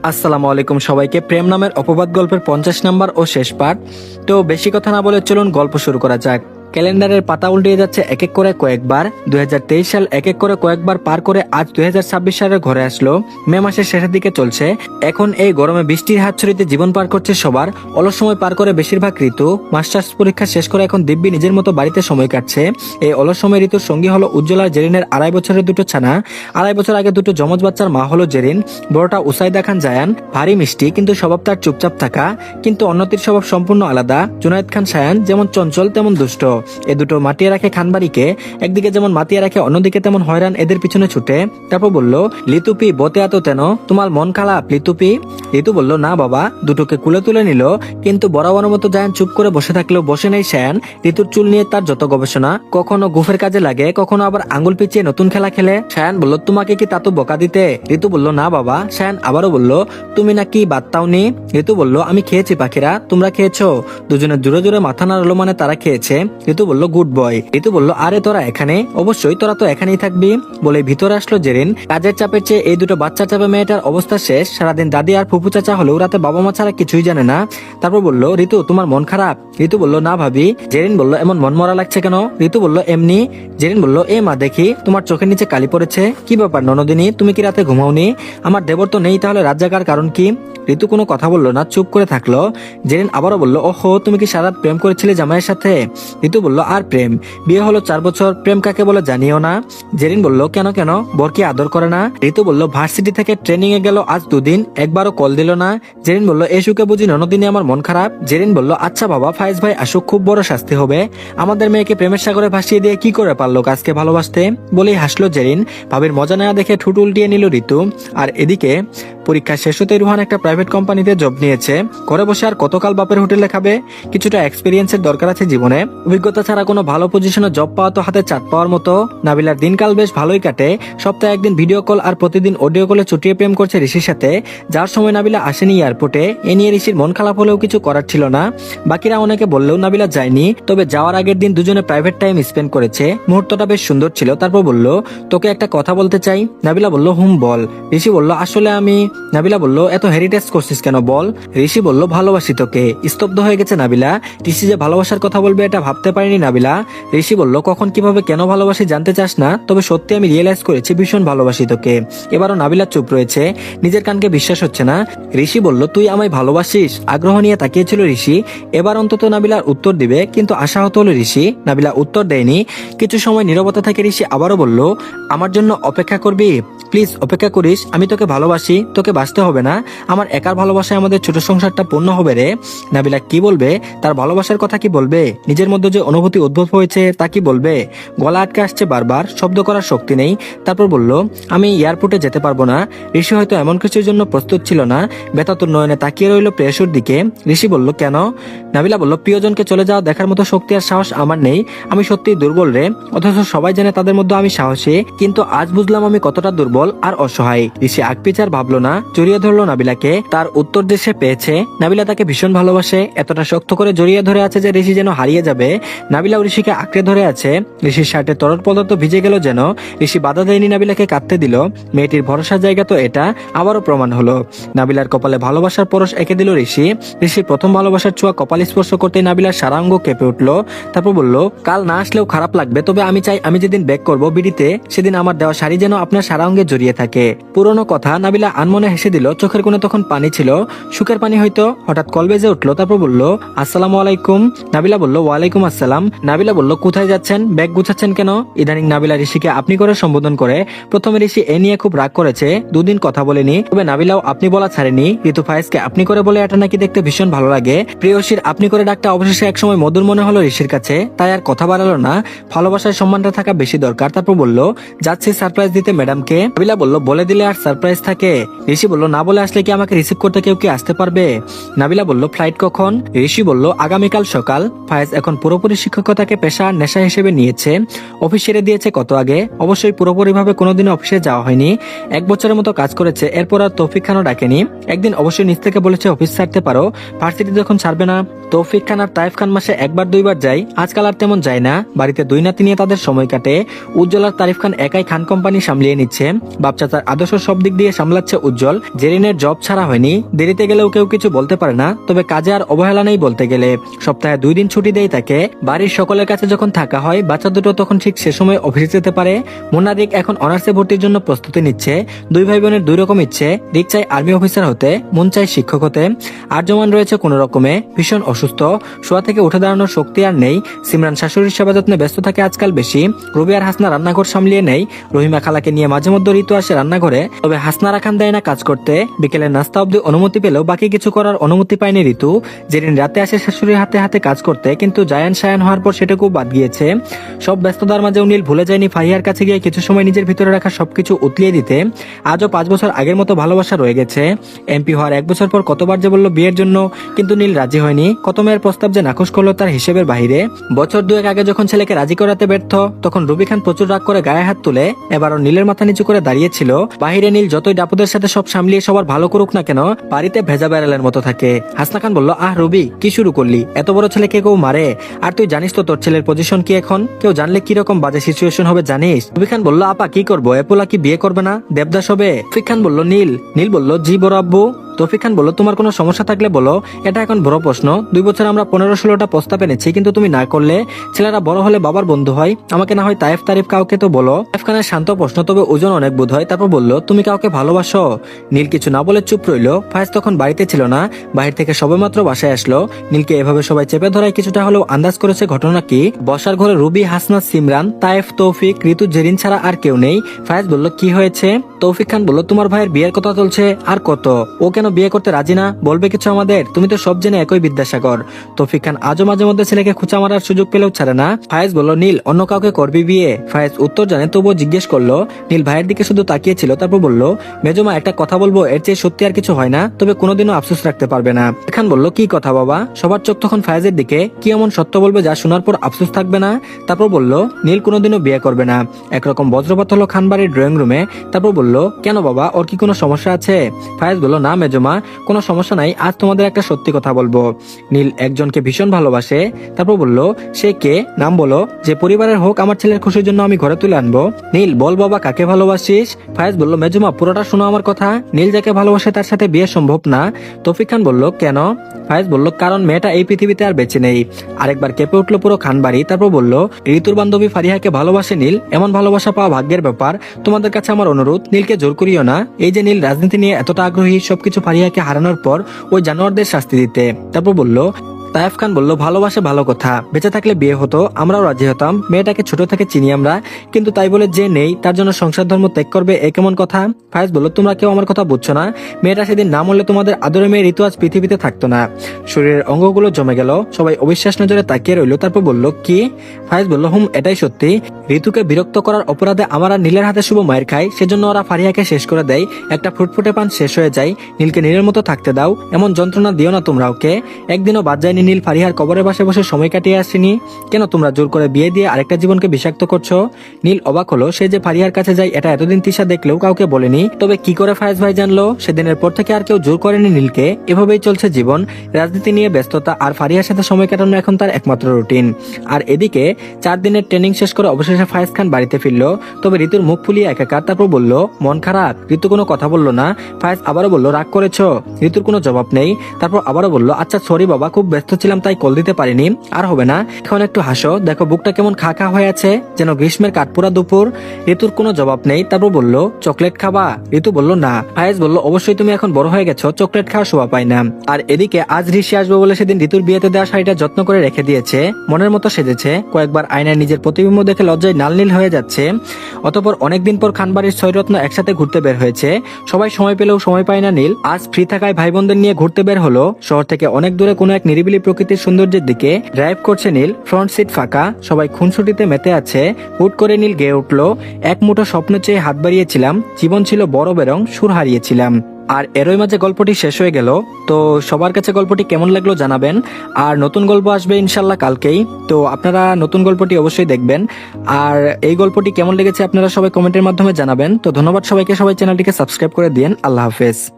আসসালামু আলাইকুম সবাইকে। প্রেম নামের অপবাদ গল্পের 50 নাম্বার ও শেষ পার্ট। তো বেশি কথা না বলে চলুন গল্প শুরু করা যাক। ক্যালেন্ডারের পাতা উল্টিয়ে যাচ্ছে এক এক করে কয়েকবার। 2023 সাল এক এক করে কয়েকবার পার করে আজ 2026 সালের ঘরে আসলো। মে মাসের শেষের দিকে চলছে। এখন এই গরমে বৃষ্টির হাত ছড়িতে জীবন পার করছে সবার। অলস সময় পার করে বেশিরভাগ ঋতু। মাস্টার্স পরীক্ষা শেষ করে এখন দিব্যি নিজের মতো বাড়িতে সময় কাটছে। এই অলস সময় ঋতুর সঙ্গী হলো উজ্জ্বল আর জেরিনের 2.5 বছরের দুটো ছানা। 2.5 বছর আগে দুটো যমজ বাচ্চার মা হলো জেরিন। বড়টা উসাইদা খান জায়ান, ভারী মিষ্টি কিন্তু স্বভাব তার চুপচাপ থাকা। কিন্তু অন্যটির স্বভাব সম্পূর্ণ আলাদা। জুনায়েদ খান সায়ান যেমন চঞ্চল তেমন দুষ্ট। এ দুটো মাটিয়ে রাখে খানবাড়িকে। একদিকে যেমন মাতিয়ে রাখে, অন্যদিকে তেমন হয়রান এদের পিছনে ছুটে। তারপর বলল, লিতুপি বতে আতো তেন, তোমার মন খারাপ লিতুপি? লিতু বলল, না বাবা। দুটোকে কুলে তুলে নিল। কিন্তু বরাবর মতো জায়ান চুপ করে বসে থাকলেও বসে নেই সায়ান। ঋতুর চুল নিয়ে তার যত গবেষণা, কখনো গুফের কাজে লাগে, কখনো আবার আঙ্গুল পিছিয়ে নতুন খেলা খেলে। সায়ান বলল, তোমাকে কি তা তো বকা দিতে? ঋতু বলল, না বাবা। সায়ান আবারও বলল, তুমি নাকি বাত্তাওনি? ঋতু বলল, আমি খেয়েছি পাখিরা, তোমরা খেয়েছো? দুজনে জোরে জোরে মাথা নাড়লো, মানে তারা খেয়েছে। ঋতু বলল, গুড বয়। ঋতু বলল, আরে তোরা এখানে? অবশ্যই, তোরা তো এখানেই থাকবি। বলে ভিতরে আসলো জেরিন। কাজের চাপের চেয়ে এই দুটো বাচ্চার চাপে মেয়েটার অবস্থা শেষ। সারাদিন দাদি আর ফুপু চাচা হলেও রাতে বাবা মা ছাড়া কিছুই জানে না। তারপর বলল, ঋতু তোমার মন খারাপ? ঋতু বলল, না ভাবি। জেরিন বলল, এমন মন মরা লাগছে কেন? ঋতু বলল, এমনি। জেরিন বলল, এ মা দেখি তোমার চোখের নিচে কালি পড়েছে। কি ব্যাপার ননদিনী, তুমি কি রাতে ঘুমাওনি? আমার দেবর তো নেই, তাহলে রাত জাগার কারণ কি? ঋতু কোনো কথা বললো না, চুপ করে থাকলো। জেরিন আবারও বলল, ওহো, তুমি কি সারা প্রেম করেছিলে জামাইয়ের সাথে? ঋতু বলল, আর প্রেম? বিয়ে হলো 4 বছর, প্রেম কাকে বলে জানিও না? জেরিন বলল, কেন কেন, বর কি আদর করে না? ঋতু বলল, ভার্সিটি থেকে ট্রেনিং এ গেল আজ 2 দিন, একবারও কল দিল না। জেরিন বলল, এই সুখে বুঝি ননদিনী আমার মন খারাপ? জেরিন বলল, আচ্ছা বাবা, ফায়েজ ভাই আসুক, খুব বড় শাস্তি হবে। আমাদের মেয়েকে প্রেমের সাগরে ভাসিয়ে দিয়ে কি করে পারলো কাজকে ভালোবাসতে? বলেই হাসলো জেরিন। ভাবির মজা নেওয়া দেখে ঠুট উল্টিয়ে নিল ঋতু। আর এদিকে পরীক্ষা শেষ হতে রুহান একটা প্রাইভেট কোম্পানিতে জব নিয়েছে। ঘরে বসে আর কতকাল বাপের হোটেলে খাবে? কিছুটা এক্সপিরিয়েন্সের দরকার আছে জীবনে। অভিজ্ঞতা ছাড়া কোনো ভালো পজিশনে জব পাওয়া তো হাতে চাঁদ পাওয়ার মতো। নাবিলার দিনকাল বেশ ভালোই কাটে। সপ্তাহে একদিন ভিডিও কল আর প্রতিদিন অডিও কলে চুটিয়ে প্রেম করছে ঋষির সাথে। যার সময় নাবিলা আসেনি এয়ারপোর্টে। এ নিয়ে ঋষির মন খারাপ হলেও কিছু করার ছিল না। বাকিরা অনেকে বললেও নাবিলা যায়নি। তবে যাওয়ার আগের দিন দুজনে প্রাইভেট টাইম স্পেন্ড করেছে। মুহূর্তটা বেশ সুন্দর ছিল। তারপর বলল, তোকে একটা কথা বলতে চাই। নাবিলা বলল, হুম বল। ঋষি বলল, আসলে আমি। নাবিলা বলল, এত হেরিটেজ করছিস কেন বল? ঋষি বলল, ভালোবাসি তোকে। স্তব্ধ হয়ে গেছে নাবিলা। ঋষি যে ভালোবাসার কথা বলবে এটা ভাবতে পারিনি নাবিলা। ঋষি বলল, কখন কিভাবে কেন ভালোবাসি জানতে চাস না? তবে সত্যি আমি রিয়েলাইজ করেছি ভীষণ ভালোবাসি তোকে। এবারও নাবিলা চুপ রয়েছে। নিজের কানকে বিশ্বাস হচ্ছে না। ঋষি বলল, তুই আমায় ভালোবাসিস? আগ্রহ নিয়ে তাকিয়েছিল ঋষি। এবার অন্তত নাবিলার উত্তর দিবে, কিন্তু আশাহত হলো ঋষি। নাবিলা উত্তর দেয়নি। কিছু সময় নীরবতা থেকে ঋষি আবারও বলল, আমার জন্য অপেক্ষা করবি? প্লিজ অপেক্ষা করিস। আমি তোকে ভালোবাসি, তোকে বাঁচতে হবে না। আমার একার ভালোবাসায় আমাদের ছোট সংসারটা পূর্ণ হবে রে। নাবিলা কি বলবে? তার ভালোবাসার কথা কি বলবে? নিজের মধ্যে যে অনুভূতি উদ্ভব হয়েছে তা কি বলবে? গলা আটকে আসছে বারবার, শব্দ করার শক্তি নেই। তারপর বলল, আমি এয়ারপোর্টে যেতে পারবো না। ঋষি হয়তো এমন কিছুর জন্য প্রস্তুত ছিল না। ব্যথাতুর নয়নে তাকিয়ে রইল প্রেয়সীর দিকে। ঋষি বলল, কেন? নাবিলা বলল, প্রিয়জনকে চলে যাওয়া দেখার মতো শক্তি আর সাহস আমার নেই। আমি সত্যিই দুর্বল রে। অথচ সবাই জানে তাদের মধ্যে আমি সাহসী। কিন্তু আজ বুঝলাম আমি কতটা দুর্বল আর অসহায়। ঋষি আগপিচার ভাবলো না, জড়িয়ে ধরলো নাবিলাকে। তার উত্তর যে সে পেয়েছে। নাবিলা তাকে ভীষণ ভালোবাসে। এতটা শক্ত করে জড়িয়ে ধরে আছে যে ঋষি যেন হারিয়ে যাবে। নাবিলাও ঋষিকে আঁকড়ে ধরে আছে। ঋষির শার্টে তরল পদার্থ ভিজে গেল যেন। ঋষি বাধা দেয়নি, নাবিলাকে কাঁদতে দিল। মেয়েটির ভরসার জায়গা তো এটা আবারও প্রমাণ হলো। নাবিলার কপালে ভালোবাসার পরশ এঁকে দিল ঋষি। ঋষির প্রথম ভালোবাসার ছোঁয়া কপাল স্পর্শ করতে নাবিলার সারা অঙ্গ কেঁপে উঠলো। তারপর বলল, কাল না আসলেও খারাপ লাগবে, তবে আমি চাই আমি যেদিন ব্যাক করবো বিড়িতে, সেদিন আমার দেওয়া শাড়ি যেন আপনার সারা অঙ্গে জড়িয়ে থাকে। পুরনো কথা। নাবিলা আনমনে হেসে দিল। চোখের কোণে তখন পানি ছিল, সুখের পানি হয়তো। হঠাৎ কল বেজে উঠলো। তারপর বলল, আসসালামু আলাইকুম। নাবিলা বলল, ওয়ালাইকুম আসসালাম। নাবিলা বলল, কোথায় যাচ্ছেন? ব্যাগ গুছাচ্ছেন কেন? ইদানিং নাবিলা ঋষিকে আপনি করে সম্বোধন করে। প্রথমে ঋষি এ নিয়ে খুব রাগ করেছে। 2 দিন কথা বলেনি। তবে নাবিলাও আপনি বলা ছাড়েনি। ঋতু ফায়েজকে আপনি করে বলে এটা নাকি দেখতে ভীষণ ভালো লাগে। প্রেয়সীর আপনি করে ডাকটা অবশেষে একসময় মধুর মনে হলো ঋষির কাছে। তাই আর কথা বাড়ালো না। ভালোবাসার সম্মানটা থাকা বেশি দরকার। তারপর বলল, যাচ্ছি সারপ্রাইজ দিতে ম্যাডামকে। নাবিলা বলল, বলে দিলে আর সারপ্রাইজ থাকে? ঋষি বলল, না বলে আসলে কি আমাকে রিসিভ করতে কেউ কি আসতে পারবে? নাবিলা বলল, ফ্লাইট কখন? ঋষি বলল, আগামীকাল সকাল। ফায়েজ এখন পুরোপুরি শিক্ষকতাকে পেশা আর নেশা হিসেবে নিয়েছে। অফিস ছেড়ে দিয়েছে কত আগে। অবশ্যই পুরোপুরি ভাবে কোনোদিনও অফিসে যাওয়া হয়নি। 1 বছরের মতো কাজ করেছে। এরপর আর তৌফিক খানও ডাকেনি। একদিন অবশ্যই নিজ থেকে বলেছে অফিস ছাড়তে পারো, ভার্সিটি যখন ছাড়বে না। তৌফিক খান আর তাইফ খান মাসে 1-2বার যায়। আজকাল আর তেমন যায় না। বাড়িতে 2 নাতি নিয়ে তাদের সময় কাটে। উজ্জ্বল আর তারিফ খান একাই খান কোম্পানি সামলিয়ে নিচ্ছে। বাপচাচার আদর্শ সব দিক দিয়ে সামলাচ্ছে উজ্জ্বল। জেরিনের জব ছাড়া হয়নি, দেরিতে গেলেও কেউ কিছু বলতে পারে না, তবে কাজে আর অবহেলা নেই বলতে গেলে। সপ্তাহে 2 দিন ছুটি দেয় তাকে। বাড়ির সকলের কাছে যখন থাকা হয়, বাচ্চা দুটো তখন ঠিক সে সময় অফিসে যেতে পারে। মুন্না রিক এখন অনার্সে ভর্তির জন্য প্রস্তুতি নিচ্ছে। 2 ভাই বোনের 2 রকম ইচ্ছে। রিক চাই আর্মি অফিসার হতে, মুন চাই শিক্ষক হতে। আর্যমান রয়েছে কোনো রকমে, ভীষণ অসুস্থ, শোয়া থেকে উঠে দাঁড়ানোর শক্তি আর নেই। সিমরান শাশুড়ির সেবা যত্নে ব্যস্ত থাকে আজকাল বেশি। রবি আর হাসনা রান্নাঘর সামলিয়ে নেই। রহিমা খালাকে নিয়ে মাঝে মধ্যে ঋতু আসে রান্নাঘরে, তবে হাসনা রাখান দেয় না কাজ করতে। বিকেলের নাস্তা অব্দি অনুমতি পেলেও বাকি কিছু করার অনুমতি পায়নি ঋতু। যেদিন রাতে আসে শাশুড়ির হাতে হাতে কাজ করতে, কিন্তু জায়ান সায়ান হওয়ার পর সেটাকে বাদ গিয়েছে। সব ব্যস্ততার মাঝেও নীল ভুলে যায়নি ফাহিয়ার কাছে গিয়ে কিছু সময় নিজের ভিতরে রাখা সবকিছু উতলিয়ে দিতে। আজও 5 বছর আগের মতো ভালোবাসা রয়ে গেছে। এমপি হওয়ার 1 বছর পর কতবার যে বললো বিয়ের জন্য, কিন্তু নীল রাজি হয়নি। কত মেয়ের প্রস্তাব যে নাকচ করলো তার হিসেবের বাহিরে। বছর 2 আগে যখন ছেলেকে রাজি করাতে ব্যর্থ, তখন রবি খান প্রচুর রাগ করে গায়ে হাত তুলে এবারও নীলের মাথা নিচু করে দাঁড়িয়েছিল। বাহিরে নীল যতই ডাপুদের সাথে সব সামলিয়ে সবার ভালো করুক না কেন, বাড়িতে ভেজা বেড়ালের মতো থাকে। হাসনা খান বলল, আহ রবি, কি শুরু করলি? এত বড় ছেলেকে কেউ মারে? আর তুই জানিস তো তোর ছেলের পজিশন কি এখন? কেউ জানলে কিরকম বাজে সিচুয়েশন হবে জানিস? রবি খান বলল, আপা কি করবো, এপোলা কি বিয়ে করবে না, দেবদাস হবে? রফিক খান বলল, নীল বলল, জি বড় আব্বু। তৌফিক খান বলল, তোমার কোনো সমস্যা থাকলে বলো, এটা এখন বড় প্রশ্ন। 2 বছর আমরা 15-16টা প্রস্তাব এনেছি, কিন্তু তুমি না করলে। ছেলেরা বড় হলে বাবার বন্ধু হয়, আমাকে না হয় তাইফ তারিফ কাউকে তো বলো। তাইফ খানের শান্ত প্রশ্ন, তবে ওজন অনেক বোধ হয়। তারপর বলল, তুমি কাউকে ভালোবাসো? নীল কিছু না বলে চুপ রইল। ফায়েজ তখন বাড়িতে ছিল না, বাহির থেকে সবেমাত্র বাসায় আসলো। নীলকে এভাবে সবাই চেপে ধরায় কিছুটা হলেও আন্দাজ করেছে ঘটনা কি। বসার ঘরে রুবি, হাসনা, সিমরান, তাইফ, তৌফিক, ঋতু, জেরিন ছাড়া আর কেউ নেই। ফায়েজ বলল, কি হয়েছে? তৌফিক খান বলল, তোমার ভাইয়ের বিয়ের কথা চলছে। আর কত? ও কেন বিয়ে করতে রাজি না? বলবে কিছু আমাদের? তুমি তো সব জেনে একই বিদ্যাসাগর। তৌফিক খান আজও মাঝে মধ্যে ছেলেকে খুঁচা মারার সুযোগ পেলেও ছাড়ে না। ফায়েজ বলল, নীল অন্য কাউকে করবি বিয়ে? ফায়েজ উত্তর জানে তবুও জিজ্ঞেস করলো। নীল ভাইয়ের দিকে শুধু তাকিয়েছিল, তারপর বলল, মেজমা একটা কথা বলবো, এর চেয়ে সত্যি আর কিছু হয় না, তবে কোনোদিনও আফসোস রাখতে পারবে না। খান বলল, কি কথা বাবা? সবার চোখ তখন ফায়েজের দিকে। কি এমন সত্য বলবে যা শোনার পর আফসোস থাকবে না? তারপর বলল, নীল কোনোদিনও বিয়ে করবে না। একরকম বজ্রপাত হলো খানবাড়ির ড্রয়িং রুমে। তারপর বলল, কেন বাবা, ওর কি কোনো সমস্যা আছে? ফায়েজ বলল, না মেজমা, কোনো সমস্যা নাই, আজ তোমাদের একটা সত্যি কথা বলবো। নীল একজনকে ভীষণ ভালোবাসে। তারপর বলল, সে কে? নাম বলো, যে পরিবারের হোক, আমার ছেলের খুশির জন্য আমি ঘরে তুলে আনবো। নীল, বল বাবা, কাকে ভালোবাসিস? ফায়েজ বলল, মেজমা পুরোটা শোনো আমার কথা। নীল যাকে ভালোবাসে তার সাথে বিয়ে সম্ভব না। তৌফিক খান বলল, কেন? ফায়েজ বলল, কারণ মেয়েটা এই পৃথিবীতে আর বেঁচে নেই। আরেকবার কেঁপে উঠলো পুরো খানবাড়ি। তারপর বলল, ঋতুর বান্ধবী ফারিহাকে ভালোবাসে নীল, এমন ভালোবাসা পাওয়া ভাগ্যের ব্যাপার। তোমাদের কাছে আমার অনুরোধ, নীলকে জোর করিও না। এই যে নীল রাজনীতি নিয়ে এতটা আগ্রহী, সবকিছু ফারিহাকে হারানোর পর ওই জানোয়ারদের শাস্তি দিতে। তারপর বলল, তায়েফ খান বলল, ভালোবাসে ভালো কথা, বেঁচে থাকলে বিয়ে হতো, আমরাও রাজি হতাম। মেয়েটাকে ছোট থেকে চিনি আমরা, কিন্তু তাই বলে যে নেই তার জন্য সংসার ধর্ম ত্যাগ করবে, এ কেমন কথা? ফায়েজ বলল, তোমরা কেউ আমার কথা বুঝছো না। মেয়েটা সেদিন না মরলে তোমাদের আদরে মেয়ে ঋতু আজ পৃথিবীতে থাকতো না। শরীরের অঙ্গগুলো জমে গেল, সবাই অবিশ্বাস নজরে তাকিয়ে রইল। তারপর বলল, কি? ফায়েজ বলল, এটাই সত্যি। ঋতুকে বিরক্ত করার অপরাধে আমার আর নীলের হাতে শুভ মায়ের খায়, সেজন্য ওরা ফারিয়াকে শেষ করে দেয়। একটা ফুটফুটে পান শেষ হয়ে যায়। নীলকে নীলের মতো থাকতে দাও, এমন যন্ত্রণা দিও না তোমরা ওকে। একদিনও বাদ যায়নি নীল ফারিহার কবরে বসে বসে সময় কাটিয়ে আসেনি। কেন তোমরা জোর করে বিয়ে দিয়ে আরেকটা জীবনকে বিষাক্ত করছো? নীল অবাক হলো, সে যে ফারিহার কাছে যায় এটা এতদিন তিশা দেখলেও কাউকে বলেনি। তবে কি করে ফায়েজ ভাই জানলো? সেদিনের পর থেকে আর কেউ জোর করেনি নীলকে। এভাবেই চলছে জীবন, রাজনীতি নিয়ে ব্যস্ততা আর ফারিহার সাথে সময় কাটানো এখন তার একমাত্র রুটিন। আর এদিকে 4 দিনের ট্রেনিং শেষ করে অবশেষে ফায়েজ খান বাড়িতে ফিরল। তবে ঋতুর মুখ ফুলিয়ে একাকার। তারপর বলল, মন খারাপ? ঋতু কোনো কথা বললো না। ফায়েজ আবারও বলল, রাগ করেছো? ঋতুর কোনো জবাব নেই। তারপর আবারও বলল, আচ্ছা সরি বাবা, খুব ব্যস্ত ছিলাম তাই কল দিতে পারিনি। আর হবে না, এখন একটু হাসো, দেখো বুকটা কেমন খা খা হয়ে আছে, যেন গ্রীষ্মের কাঠপুরা দুপুর। ঋতুর কোনো জবাব নেই। তারপর বলল, চকলেট খাবা? ঋতু বলল, না। ফায়েজ বলল, অবশ্যই, তুমি এখন বড় হয়ে গেছো, চকলেট খাওয়ার শোভা পায় না। আর এদিকে আজ ঋষি আসবে বলে সেদিন ঋতুর বিয়েতে দেওয়া শাড়িটা যত্ন করে রেখে দিয়েছে, মনের মতো সেজেছে। কয়েকবার আয়নায় নিজের প্রতিবিম্ব দেখে লজ্জায় নাল নীল হয়ে যাচ্ছে। অতঃপর অনেকদিন পর খানবাড়ির 6 রত্ন একসাথে ঘুরতে বের হয়েছে। সবাই সময় পেলেও সময় পায় না নীল। আজ ফ্রি থাকায় ভাই বোনদের নিয়ে ঘুরতে বের হলো। শহর থেকে অনেক দূরে কোনো এক নিরিবিলি প্রকৃতির সৌন্দর্যের দিকে ড্রাইভ করছে নীল। ফ্রন্ট সিট ফাঁকা, সবাই খুনসুটিতে মেতে আছে। হুট করে নীল গেয়ে উঠলো, এক মুঠো স্বপ্ন চেয়ে হাত বাড়িয়েছিলাম, জীবন ছিল বড় বেরং, সুর হারিয়েছিলাম। আর এরই মাঝে গল্পটি শেষ হয়ে গেল। তো সবার কাছে গল্পটি কেমন লাগলো জানাবেন। আর নতুন গল্প আসবে ইনশাল্লাহ কালকেই, তো আপনারা নতুন গল্পটি অবশ্যই দেখবেন। আর এই গল্পটি কেমন লেগেছে আপনারা সবাই কমেন্টের মাধ্যমে জানাবেন। তো ধন্যবাদ সবাইকে, সবাই চ্যানেলটিকে সাবস্ক্রাইব করে দিন। আল্লাহ হাফেজ।